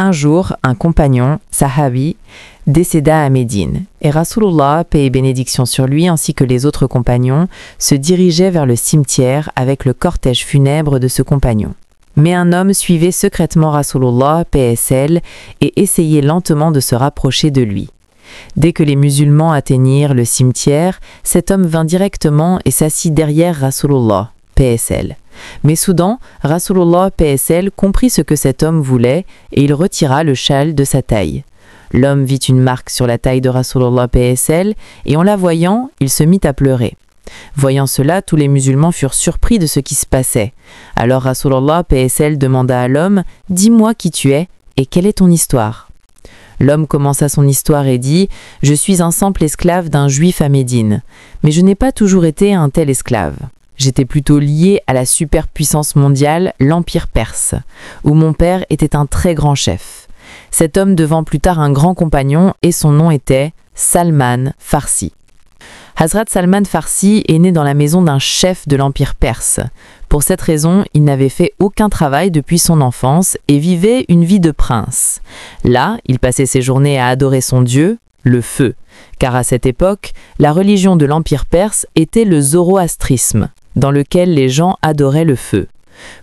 Un jour, un compagnon, Sahabi, décéda à Médine, et Rasulullah, paix et bénédiction sur lui, ainsi que les autres compagnons, se dirigeaient vers le cimetière avec le cortège funèbre de ce compagnon. Mais un homme suivait secrètement Rasulullah, paix et salut, et essayait lentement de se rapprocher de lui. Dès que les musulmans atteignirent le cimetière, cet homme vint directement et s'assit derrière Rasulullah, paix et salut. Mais soudain, Rasulullah, paix et salut, comprit ce que cet homme voulait et il retira le châle de sa taille. L'homme vit une marque sur la taille de Rasulullah, paix et salut, et en la voyant, il se mit à pleurer. Voyant cela, tous les musulmans furent surpris de ce qui se passait. Alors Rasulullah, paix et salut, demanda à l'homme « Dis-moi qui tu es et quelle est ton histoire ?» L'homme commença son histoire et dit « Je suis un simple esclave d'un juif à Médine, mais je n'ai pas toujours été un tel esclave. J'étais plutôt lié à la superpuissance mondiale, l'Empire perse, où mon père était un très grand chef. Cet homme devint plus tard un grand compagnon et son nom était Salman Farsi. Hazrat Salman Farsi est né dans la maison d'un chef de l'Empire perse. Pour cette raison, il n'avait fait aucun travail depuis son enfance et vivait une vie de prince. Là, il passait ses journées à adorer son dieu, le feu, car à cette époque, la religion de l'Empire perse était le zoroastrisme, dans lequel les gens adoraient le feu.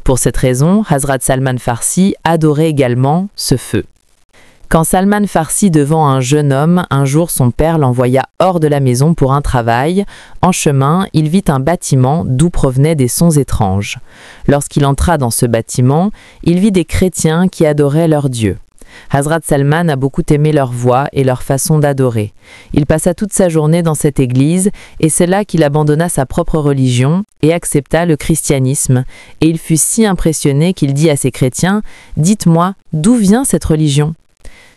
Pour cette raison, Hazrat Salman Farsi adorait également ce feu. Quand Salman Farsi devint un jeune homme, un jour son père l'envoya hors de la maison pour un travail. En chemin, il vit un bâtiment d'où provenaient des sons étranges. Lorsqu'il entra dans ce bâtiment, il vit des chrétiens qui adoraient leur Dieu. Hazrat Salman a beaucoup aimé leur voix et leur façon d'adorer. Il passa toute sa journée dans cette église et c'est là qu'il abandonna sa propre religion et accepta le christianisme. Et il fut si impressionné qu'il dit à ses chrétiens « Dites-moi, d'où vient cette religion ?»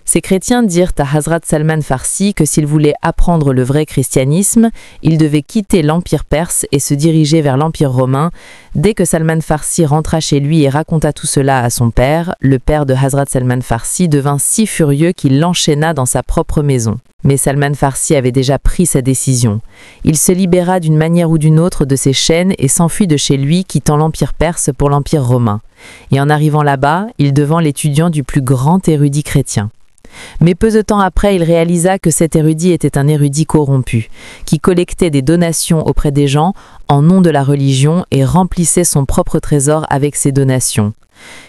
Ces chrétiens dirent à Hazrat Salman Farsi que s'il voulait apprendre le vrai christianisme, il devait quitter l'Empire perse et se diriger vers l'Empire romain. Dès que Salman Farsi rentra chez lui et raconta tout cela à son père, le père de Hazrat Salman Farsi devint si furieux qu'il l'enchaîna dans sa propre maison. Mais Salman Farsi avait déjà pris sa décision. Il se libéra d'une manière ou d'une autre de ses chaînes et s'enfuit de chez lui, quittant l'Empire perse pour l'Empire romain. Et en arrivant là-bas, il devint l'étudiant du plus grand érudit chrétien. Mais peu de temps après, il réalisa que cet érudit était un érudit corrompu, qui collectait des donations auprès des gens en nom de la religion et remplissait son propre trésor avec ces donations.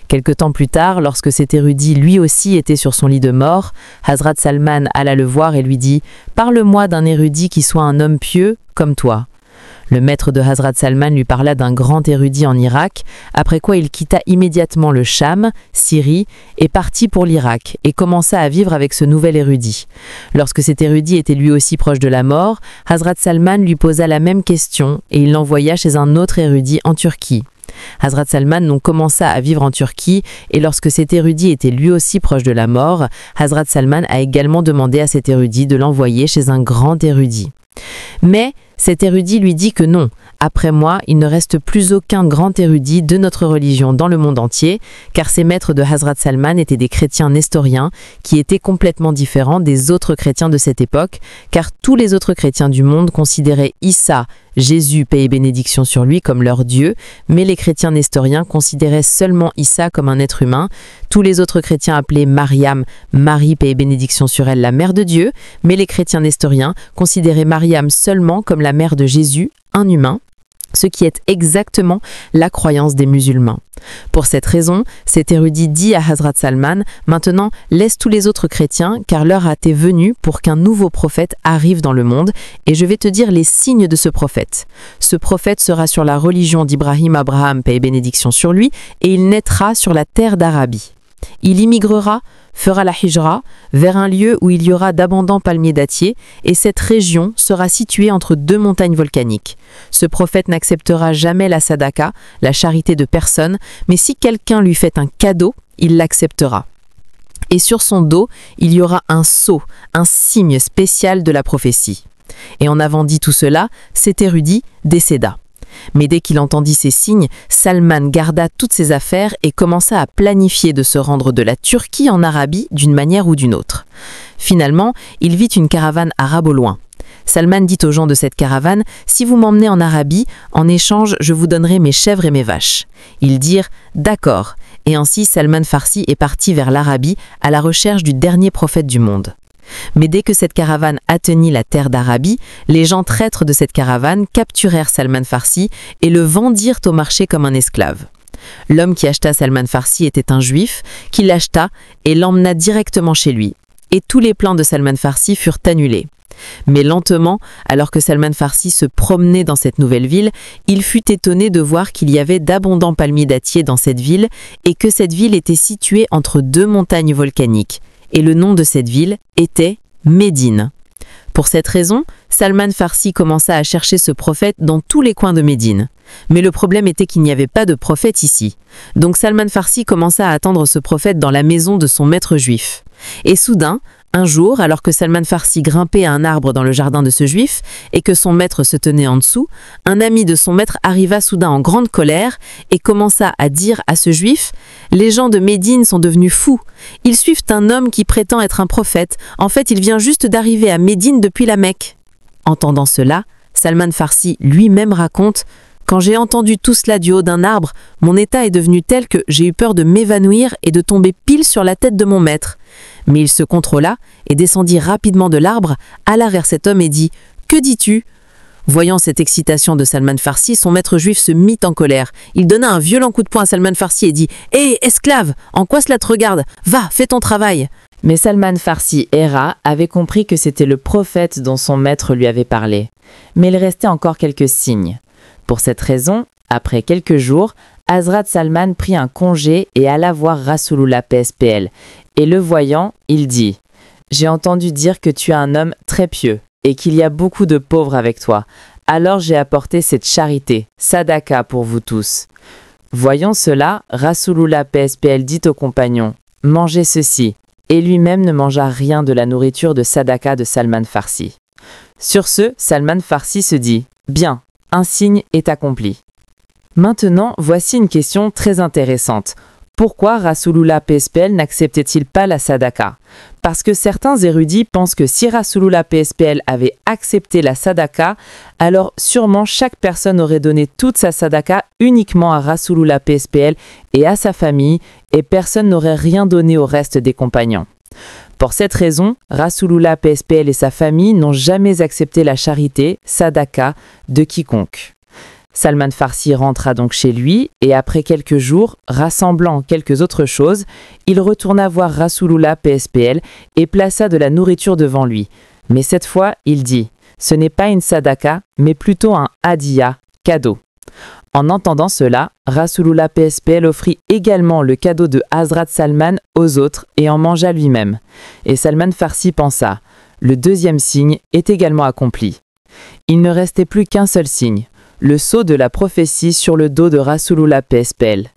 Quelque temps plus tard, lorsque cet érudit lui aussi était sur son lit de mort, Hazrat Salman alla le voir et lui dit « Parle-moi d'un érudit qui soit un homme pieux comme toi ». Le maître de Hazrat Salman lui parla d'un grand érudit en Irak, après quoi il quitta immédiatement le Cham, Syrie, et partit pour l'Irak, et commença à vivre avec ce nouvel érudit. Lorsque cet érudit était lui aussi proche de la mort, Hazrat Salman lui posa la même question, et il l'envoya chez un autre érudit en Turquie. Hazrat Salman donc commença à vivre en Turquie, et lorsque cet érudit était lui aussi proche de la mort, Hazrat Salman a également demandé à cet érudit de l'envoyer chez un grand érudit. Mais cet érudit lui dit que non, après moi, il ne reste plus aucun grand érudit de notre religion dans le monde entier, car ces maîtres de Hazrat Salman étaient des chrétiens nestoriens qui étaient complètement différents des autres chrétiens de cette époque, car tous les autres chrétiens du monde considéraient Issa, Jésus, paix et bénédiction sur lui, comme leur Dieu, mais les chrétiens nestoriens considéraient seulement Issa comme un être humain. Tous les autres chrétiens appelaient Mariam, Marie, paix et bénédiction sur elle, la mère de Dieu, mais les chrétiens nestoriens considéraient Mariam seulement comme la mère de Jésus, un humain, ce qui est exactement la croyance des musulmans. Pour cette raison, cet érudit dit à Hazrat Salman « Maintenant, laisse tous les autres chrétiens, car l'heure a été venue pour qu'un nouveau prophète arrive dans le monde, et je vais te dire les signes de ce prophète. Ce prophète sera sur la religion d'Ibrahim Abraham, paix et bénédiction sur lui, et il naîtra sur la terre d'Arabie. Il immigrera, fera la hijra, vers un lieu où il y aura d'abondants palmiers dattiers, et cette région sera située entre deux montagnes volcaniques. Ce prophète n'acceptera jamais la sadaka, la charité de personne, mais si quelqu'un lui fait un cadeau, il l'acceptera. Et sur son dos, il y aura un sceau, un signe spécial de la prophétie. Et en avant dit tout cela, cet érudit décéda. Mais dès qu'il entendit ces signes, Salman garda toutes ses affaires et commença à planifier de se rendre de la Turquie en Arabie d'une manière ou d'une autre. Finalement, il vit une caravane arabe au loin. Salman dit aux gens de cette caravane, « Si vous m'emmenez en Arabie, en échange, je vous donnerai mes chèvres et mes vaches. » Ils dirent, « D'accord. » Et ainsi, Salman Farsi est parti vers l'Arabie à la recherche du dernier prophète du monde. Mais dès que cette caravane atteignit la terre d'Arabie, les gens traîtres de cette caravane capturèrent Salman Farsi et le vendirent au marché comme un esclave. L'homme qui acheta Salman Farsi était un juif qui l'acheta et l'emmena directement chez lui. Et tous les plans de Salman Farsi furent annulés. Mais lentement, alors que Salman Farsi se promenait dans cette nouvelle ville, il fut étonné de voir qu'il y avait d'abondants palmiers dattiers dans cette ville et que cette ville était située entre deux montagnes volcaniques. Et le nom de cette ville était Médine. Pour cette raison, Salman Farsi commença à chercher ce prophète dans tous les coins de Médine. Mais le problème était qu'il n'y avait pas de prophète ici. Donc Salman Farsi commença à attendre ce prophète dans la maison de son maître juif. Et soudain, un jour, alors que Salman Farsi grimpait à un arbre dans le jardin de ce juif et que son maître se tenait en dessous, un ami de son maître arriva soudain en grande colère et commença à dire à ce juif « Les gens de Médine sont devenus fous. Ils suivent un homme qui prétend être un prophète. En fait, il vient juste d'arriver à Médine depuis la Mecque. » Entendant cela, Salman Farsi lui-même raconte « Quand j'ai entendu tout cela du haut d'un arbre, mon état est devenu tel que j'ai eu peur de m'évanouir et de tomber pile sur la tête de mon maître. Mais il se contrôla et descendit rapidement de l'arbre, alla vers cet homme et dit « Que dis-tu » Voyant cette excitation de Salman Farsi, son maître juif se mit en colère. Il donna un violent coup de poing à Salman Farsi et dit « Hé, esclave, en quoi cela te regarde? Va, fais ton travail !» Mais Salman Farsi erra, avait compris que c'était le prophète dont son maître lui avait parlé. Mais il restait encore quelques signes. Pour cette raison, après quelques jours, Hazrat Salman prit un congé et alla voir Rasulullah PSPL. Et le voyant, il dit « J'ai entendu dire que tu es un homme très pieux et qu'il y a beaucoup de pauvres avec toi. Alors j'ai apporté cette charité, sadaka pour vous tous. » Voyant cela, Rasulullah PSPL dit aux compagnons « Mangez ceci » et lui-même ne mangea rien de la nourriture de sadaka de Salman Farsi. Sur ce, Salman Farsi se dit « Bien, un signe est accompli. » Maintenant, voici une question très intéressante. Pourquoi Rasulullah PSPL n'acceptait-il pas la sadaka? Parce que certains érudits pensent que si Rasulullah PSPL avait accepté la sadaka, alors sûrement chaque personne aurait donné toute sa sadaka uniquement à Rasulullah PSPL et à sa famille, et personne n'aurait rien donné au reste des compagnons. Pour cette raison, Rasulullah PSPL et sa famille n'ont jamais accepté la charité, sadaka, de quiconque. Salman Farsi rentra donc chez lui et après quelques jours, rassemblant quelques autres choses, il retourna voir Rasulullah PSPL et plaça de la nourriture devant lui. Mais cette fois, il dit « Ce n'est pas une sadaka, mais plutôt un hadiya, cadeau. » En entendant cela, Rasulullah PSPL offrit également le cadeau de Hazrat Salman aux autres et en mangea lui-même. Et Salman Farsi pensa « Le deuxième signe est également accompli. » Il ne restait plus qu'un seul signe. Le sceau de la prophétie sur le dos de Rasulullah PSPL.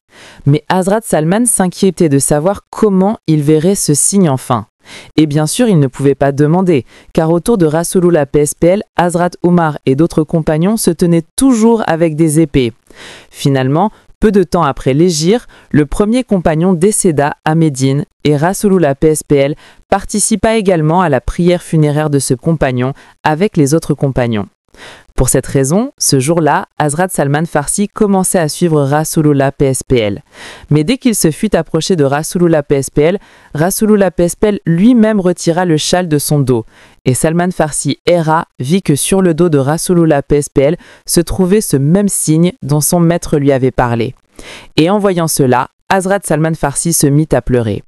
Mais Hazrat Salman s'inquiétait de savoir comment il verrait ce signe enfin. Et bien sûr, il ne pouvait pas demander, car autour de Rasulullah PSPL, Hazrat Omar et d'autres compagnons se tenaient toujours avec des épées. Finalement, peu de temps après l'hégire, le premier compagnon décéda à Médine et Rasulullah PSPL participa également à la prière funéraire de ce compagnon avec les autres compagnons. Pour cette raison, ce jour-là, Hazrat Salman Farsi commençait à suivre Rasulullah PSPL. Mais dès qu'il se fut approché de Rasulullah PSPL lui-même retira le châle de son dos. Et Salman Farsi erra, vit que sur le dos de Rasulullah PSPL se trouvait ce même signe dont son maître lui avait parlé. Et en voyant cela, Hazrat Salman Farsi se mit à pleurer.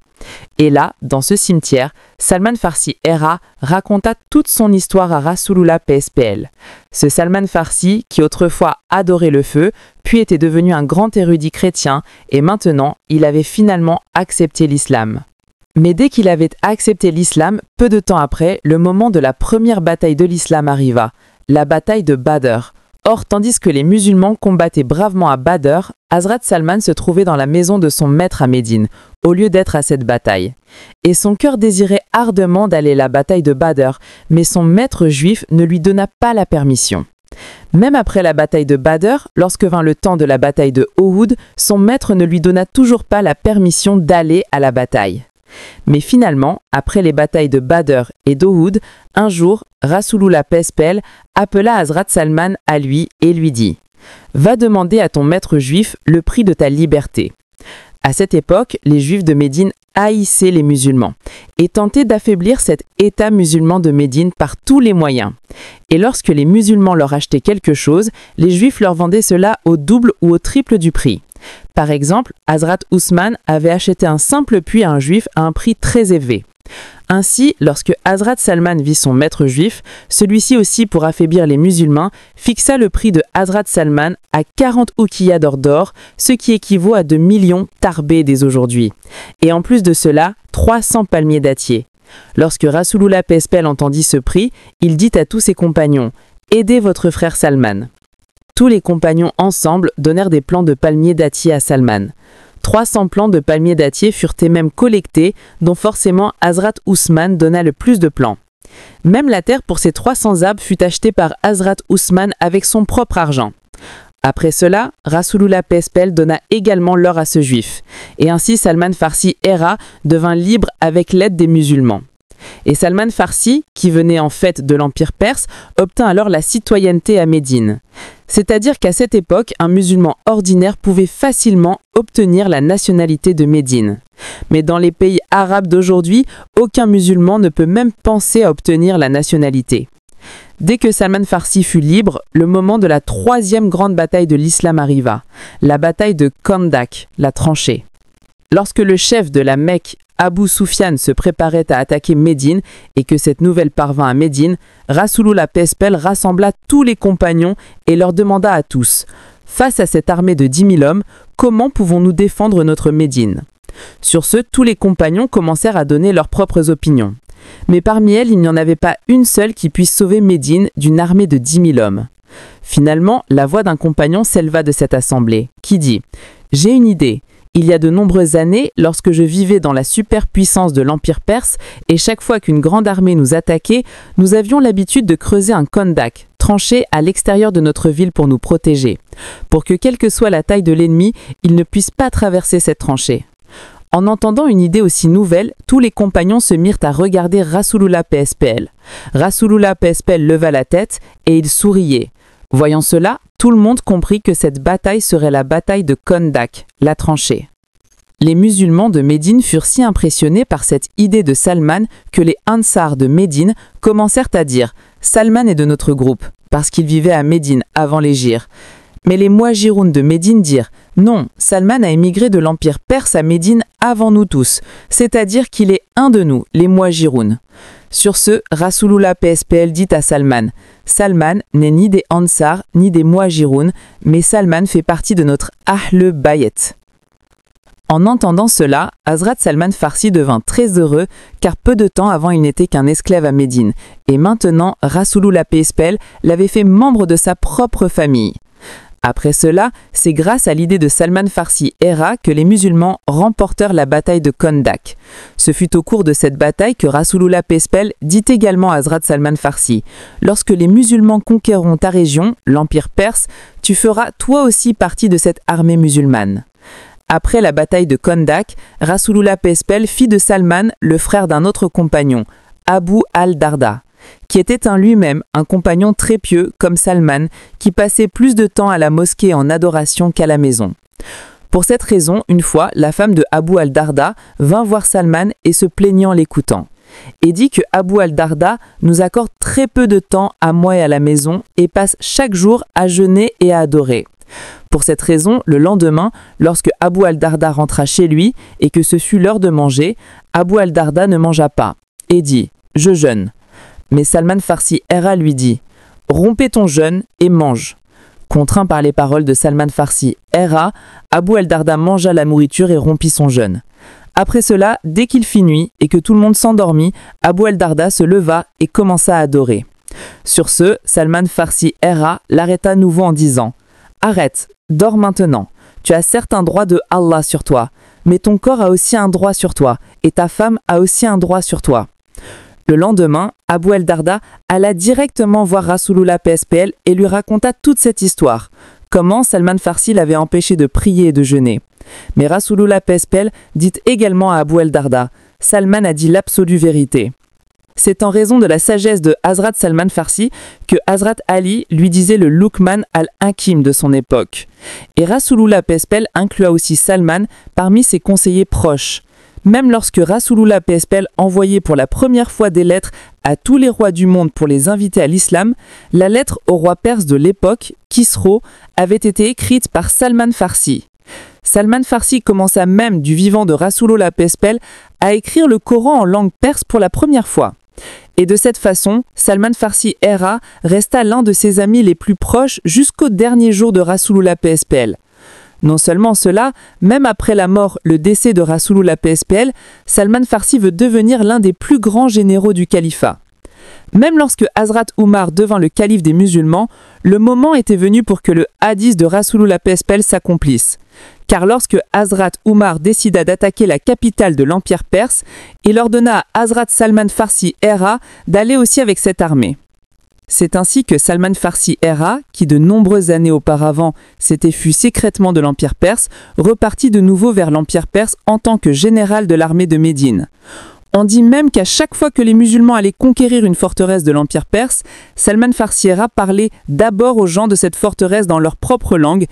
Et là, dans ce cimetière, Salman Farsi erra raconta toute son histoire à Rasulullah PSPL. Ce Salman Farsi, qui autrefois adorait le feu, puis était devenu un grand érudit chrétien, et maintenant, il avait finalement accepté l'islam. Mais dès qu'il avait accepté l'islam, peu de temps après, le moment de la première bataille de l'islam arriva, la bataille de Badr. Or, tandis que les musulmans combattaient bravement à Badr, Hazrat Salman se trouvait dans la maison de son maître à Médine, au lieu d'être à cette bataille. Et son cœur désirait ardemment d'aller à la bataille de Badr, mais son maître juif ne lui donna pas la permission. Même après la bataille de Badr, lorsque vint le temps de la bataille de Uhud, son maître ne lui donna toujours pas la permission d'aller à la bataille. Mais finalement, après les batailles de Badr et d'Uhud, un jour, Rasulullah Pespel appela Hazrat Salman à lui et lui dit « Va demander à ton maître juif le prix de ta liberté ». À cette époque, les Juifs de Médine haïssaient les musulmans et tentaient d'affaiblir cet État musulman de Médine par tous les moyens. Et lorsque les musulmans leur achetaient quelque chose, les Juifs leur vendaient cela au double ou au triple du prix. Par exemple, Hazrat Ousmane avait acheté un simple puits à un Juif à un prix très élevé. Ainsi, lorsque Hazrat Salman vit son maître juif, celui-ci aussi, pour affaiblir les musulmans, fixa le prix de Hazrat Salman à 40 ouqiyas d'or, ce qui équivaut à 2 millions tarbés dès aujourd'hui. Et en plus de cela, 300 palmiers dattiers. Lorsque Rasulullah Pespel entendit ce prix, il dit à tous ses compagnons « Aidez votre frère Salman ». Tous les compagnons ensemble donnèrent des plants de palmiers dattiers à Salman. 300 plants de palmiers dattiers furent même collectés, dont forcément Hazrat Ousmane donna le plus de plants. Même la terre pour ces 300 arbres fut achetée par Hazrat Ousmane avec son propre argent. Après cela, Rasulullah Pespel donna également l'or à ce juif, et ainsi Salman Farsi erra devint libre avec l'aide des musulmans. Et Salman Farsi, qui venait en fait de l'Empire perse, obtint alors la citoyenneté à Médine. C'est-à-dire qu'à cette époque, un musulman ordinaire pouvait facilement obtenir la nationalité de Médine. Mais dans les pays arabes d'aujourd'hui, aucun musulman ne peut même penser à obtenir la nationalité. Dès que Salman Farsi fut libre, le moment de la troisième grande bataille de l'islam arriva, la bataille de Khandak, la tranchée. Lorsque le chef de la Mecque, Abu Sufyan, se préparait à attaquer Médine et que cette nouvelle parvint à Médine, Rasulullah Pespel rassembla tous les compagnons et leur demanda à tous « Face à cette armée de 10 000 hommes, comment pouvons-nous défendre notre Médine ?» Sur ce, tous les compagnons commencèrent à donner leurs propres opinions. Mais parmi elles, il n'y en avait pas une seule qui puisse sauver Médine d'une armée de 10 000 hommes. Finalement, la voix d'un compagnon s'éleva de cette assemblée, qui dit « J'ai une idée. Il y a de nombreuses années, lorsque je vivais dans la superpuissance de l'Empire perse, et chaque fois qu'une grande armée nous attaquait, nous avions l'habitude de creuser un Khandak, tranché à l'extérieur de notre ville pour nous protéger, pour que quelle que soit la taille de l'ennemi, il ne puisse pas traverser cette tranchée. En entendant une idée aussi nouvelle, tous les compagnons se mirent à regarder Rasulullah Pespel. Rasulullah Pespel leva la tête et il souriait. Voyant cela, tout le monde comprit que cette bataille serait la bataille de Khandak, la tranchée. Les musulmans de Médine furent si impressionnés par cette idée de Salman que les Ansar de Médine commencèrent à dire « Salman est de notre groupe » parce qu'il vivait à Médine avant l'hégire. Mais les Muhajiroun de Médine dirent « Non, Salman a émigré de l'Empire perse à Médine avant nous tous, c'est-à-dire qu'il est un de nous, les Muhajiroun. » Sur ce, Rasulullah Pespel dit à Salman « Salman n'est ni des Ansar ni des Muhajiroun, mais Salman fait partie de notre Ahl Bayt. » En entendant cela, Hazrat Salman Farsi devint très heureux car peu de temps avant il n'était qu'un esclave à Médine et maintenant Rasulullah Pespel l'avait fait membre de sa propre famille. Après cela, c'est grâce à l'idée de Salman Farsi erra que les musulmans remportèrent la bataille de Khandak. Ce fut au cours de cette bataille que Rasulullah Pespel dit également à Hazrat Salman Farsi « Lorsque les musulmans conquerront ta région, l'Empire perse, tu feras toi aussi partie de cette armée musulmane. » Après la bataille de Khandak, Rasulullah Pespel fit de Salman le frère d'un autre compagnon, Abu al-Darda, qui était lui-même un compagnon très pieux comme Salman, qui passait plus de temps à la mosquée en adoration qu'à la maison. Pour cette raison, une fois, la femme de Abu al-Darda vint voir Salman et se plaignant l'écoutant, et dit que Abu al-Darda nous accorde très peu de temps à moi et à la maison et passe chaque jour à jeûner et à adorer. Pour cette raison, le lendemain, lorsque Abu al-Darda rentra chez lui et que ce fut l'heure de manger, Abu al-Darda ne mangea pas et dit « Je jeûne ». Mais Salman Farsi erra lui dit « Rompez ton jeûne et mange ». Contraint par les paroles de Salman Farsi erra, Abu al-Darda mangea la nourriture et rompit son jeûne. Après cela, dès qu'il fit nuit et que tout le monde s'endormit, Abu al-Darda se leva et commença à adorer. Sur ce, Salman Farsi erra l'arrêta à nouveau en disant « Arrête, dors maintenant. Tu as certes un droit de Allah sur toi, mais ton corps a aussi un droit sur toi, et ta femme a aussi un droit sur toi. » Le lendemain, Abu al-Darda alla directement voir Rasulullah Pespel et lui raconta toute cette histoire, comment Salman Farsi l'avait empêché de prier et de jeûner. Mais Rasulullah Pespel dit également à Abu al-Darda « Salman a dit l'absolue vérité. c'est en raison de la sagesse de Hazrat Salman Farsi que Hazrat Ali lui disait le Luqman al-Hakim de son époque. Et Rasulullah Pespel inclua aussi Salman parmi ses conseillers proches. Même lorsque Rasulullah Pespel envoyait pour la première fois des lettres à tous les rois du monde pour les inviter à l'islam, la lettre au roi perse de l'époque, Kisro, avait été écrite par Salman Farsi. Salman Farsi commença même du vivant de Rasulullah Pespel à écrire le Coran en langue perse pour la première fois. Et de cette façon, Salman Farsi Era resta l'un de ses amis les plus proches jusqu'au dernier jour de Rasulullah Pespel. Non seulement cela, même après la mort, le décès de Rasulullah Pespel, Salman Farsi veut devenir l'un des plus grands généraux du califat. Même lorsque Hazrat Umar devint le calife des musulmans, le moment était venu pour que le hadith de Rasulullah Pespel s'accomplisse. Car lorsque Hazrat Umar décida d'attaquer la capitale de l'Empire perse, il ordonna à Hazrat Salman Farsi Era d'aller aussi avec cette armée. C'est ainsi que Salman Farsi Era, qui de nombreuses années auparavant s'était fui secrètement de l'Empire perse, repartit de nouveau vers l'Empire perse en tant que général de l'armée de Médine. On dit même qu'à chaque fois que les musulmans allaient conquérir une forteresse de l'Empire perse, Salman Farsi Era parlait d'abord aux gens de cette forteresse dans leur propre langue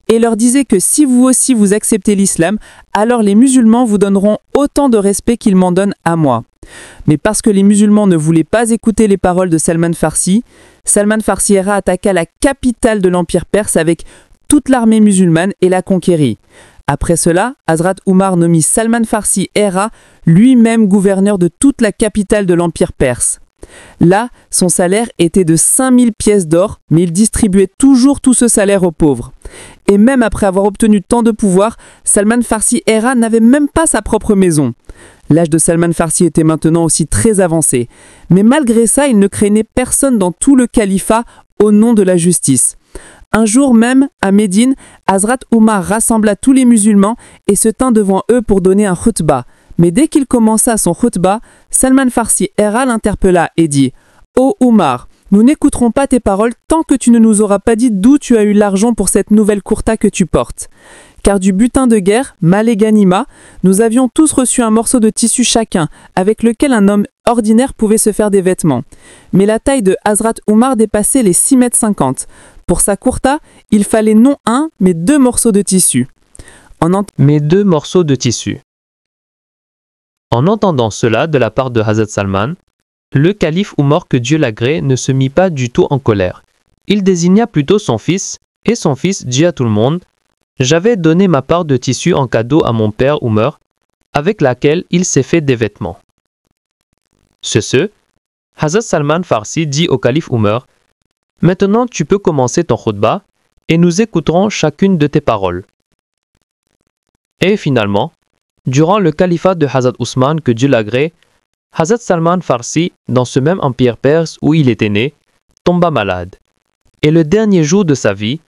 et leur disait que si vous aussi vous acceptez l'islam, alors les musulmans vous donneront autant de respect qu'ils m'en donnent à moi. Mais parce que les musulmans ne voulaient pas écouter les paroles de Salman Farsi Era attaqua la capitale de l'Empire perse avec toute l'armée musulmane et la conquérit. Après cela, Hazrat Umar nomma Salman Farsi Era lui-même gouverneur de toute la capitale de l'Empire perse. Là, son salaire était de 5000 pièces d'or, mais il distribuait toujours tout ce salaire aux pauvres. Et même après avoir obtenu tant de pouvoir, Salman Farsi Era n'avait même pas sa propre maison. L'âge de Salman Farsi était maintenant aussi très avancé, mais malgré ça, il ne craignait personne dans tout le califat au nom de la justice. Un jour même, à Médine, Hazrat Umar rassembla tous les musulmans et se tint devant eux pour donner un khutbah. Mais dès qu'il commença son khutbah, Salman Farsi Era l'interpella et dit « Ô Umar, nous n'écouterons pas tes paroles tant que tu ne nous auras pas dit d'où tu as eu l'argent pour cette nouvelle kurta que tu portes. Car du butin de guerre, mal et ganima, nous avions tous reçu un morceau de tissu chacun, avec lequel un homme ordinaire pouvait se faire des vêtements. Mais la taille de Hazrat Umar dépassait les 6,50 m. Pour sa kurta, il fallait non un, mais 2 morceaux de tissu. Mais 2 morceaux de tissu. En entendant cela de la part de Hazrat Salman, le calife Umar, que Dieu l'agrée, ne se mit pas du tout en colère. Il désigna plutôt son fils, et son fils dit à tout le monde « J'avais donné ma part de tissu en cadeau à mon père Umar, avec laquelle il s'est fait des vêtements. » Hazrat Salman Farsi dit au calife Umar « Maintenant tu peux commencer ton khutbah, et nous écouterons chacune de tes paroles. » Et finalement, durant le califat de Hazrat Ousmane, que Dieu l'agrée, Hazrat Salman Farsi, dans ce même empire perse où il était né, tomba malade. Et le dernier jour de sa vie,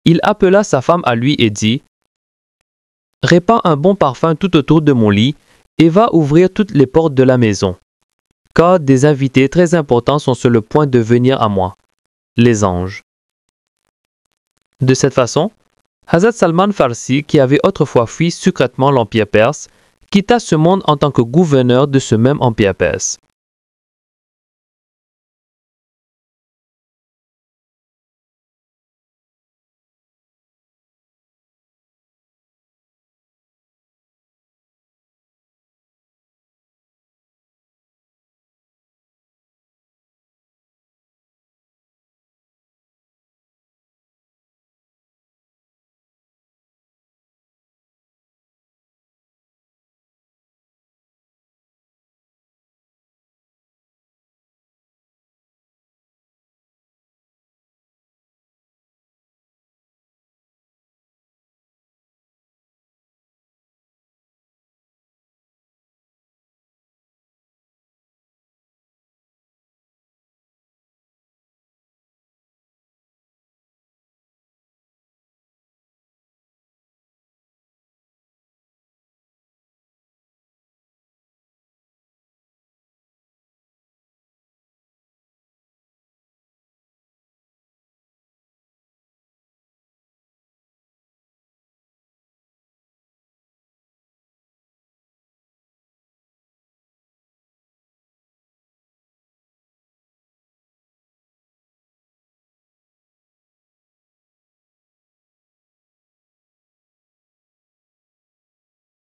il appela sa femme à lui et dit « Répands un bon parfum tout autour de mon lit et va ouvrir toutes les portes de la maison, car des invités très importants sont sur le point de venir à moi, les anges. » De cette façon, Hazrat Salman Farsi, qui avait autrefois fui secrètement l'empire perse, quitta ce monde en tant que gouverneur de ce même empire perse.